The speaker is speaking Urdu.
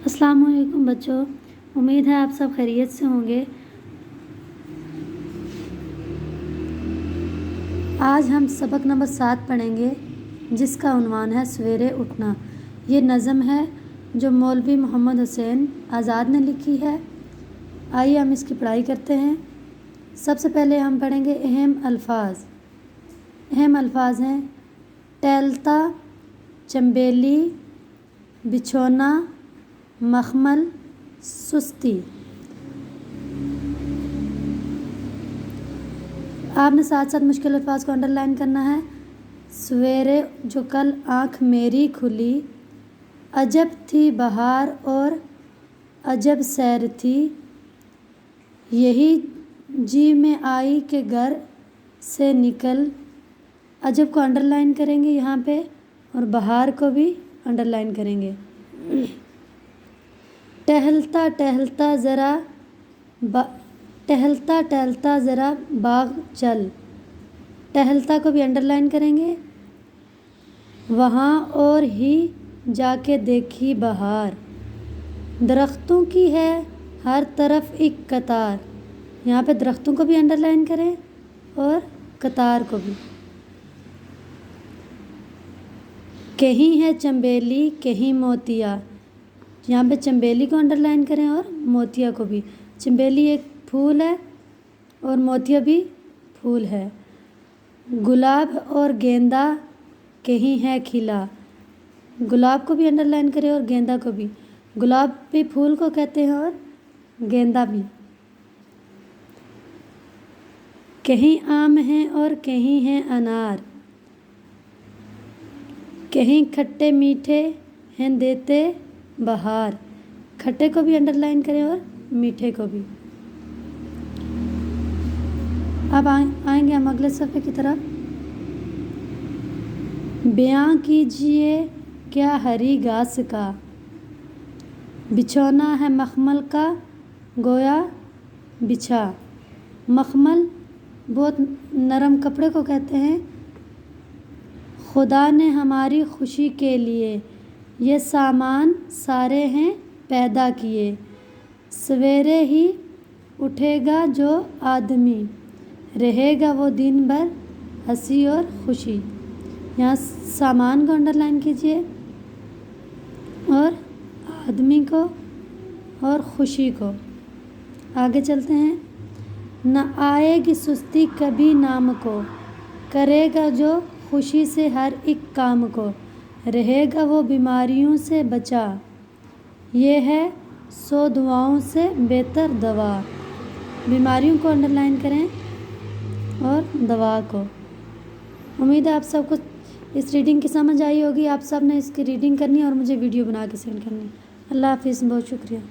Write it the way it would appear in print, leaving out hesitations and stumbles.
السلام علیکم بچوں، امید ہے آپ سب خیریت سے ہوں گے۔ آج ہم سبق نمبر 7 پڑھیں گے جس کا عنوان ہے سویرے اٹھنا۔ یہ نظم ہے جو مولوی محمد حسین آزاد نے لکھی ہے۔ آئیے ہم اس کی پڑھائی کرتے ہیں۔ سب سے پہلے ہم پڑھیں گے اہم الفاظ۔ اہم الفاظ ہیں ٹہلتا، چنبیلی، بچھونا، مخمل، سستی۔ آپ نے ساتھ ساتھ مشکل الفاظ کو انڈر لائن کرنا ہے۔ سویرے جو کل آنکھ میری کھلی، عجب تھی بہار اور عجب سیر تھی، یہی جی میں آئی کہ گھر سے نکل۔ عجب کو انڈر لائن کریں گے یہاں پہ اور بہار کو بھی انڈر لائن کریں گے۔ ٹہلتا ٹہلتا ذرا باغ چل، ٹہلتا کو بھی انڈر لائن کریں گے۔ وہاں اور ہی جا کے دیکھی بہار، درختوں کی ہے ہر طرف ایک قطار، یہاں پہ درختوں کو بھی انڈر لائن کریں اور قطار کو بھی۔ کہیں ہے چنبیلی کہیں موتیا، یہاں پہ چنبیلی کو انڈر لائن کریں اور موتیا کو بھی۔ چنبیلی ایک پھول ہے اور موتیا بھی پھول ہے۔ گلاب اور گیندا کہیں ہے کھلا، گلاب کو بھی انڈر لائن کریں اور گیندا کو بھی۔ گلاب بھی پھول کو کہتے ہیں اور گیندا بھی۔ کہیں آم ہیں اور کہیں ہیں انار، کہیں کھٹے میٹھے ہیں دیتے بہار، کھٹے کو بھی انڈر لائن کریں اور میٹھے کو بھی۔ اب آئیں گے ہم اگلے صفحے کی طرف۔ بیاں کیجیے کیا ہری گھاس کا، بچھونا ہے مخمل کا گویا بچھا۔ مخمل بہت نرم کپڑے کو کہتے ہیں۔ خدا نے ہماری خوشی کے لیے یہ سامان سارے ہیں پیدا کیے، سویرے ہی اٹھے گا جو آدمی، رہے گا وہ دن بھر ہنسی اور خوشی۔ یہاں سامان کو انڈر لائن کیجیے اور آدمی کو اور خوشی کو۔ آگے چلتے ہیں۔ نہ آئے گی سستی کبھی نام کو، کرے گا جو خوشی سے ہر ایک کام کو، رہے گا وہ بیماریوں سے بچا، یہ ہے 100 دعاؤں سے بہتر دوا۔ بیماریوں کو انڈر لائن کریں اور دوا کو۔ امید ہے آپ سب کو اس ریڈنگ کی سمجھ آئی ہوگی۔ آپ سب نے اس کی ریڈنگ کرنی ہے اور مجھے ویڈیو بنا کے سینڈ کرنی ہے۔ اللہ حافظ، بہت شکریہ۔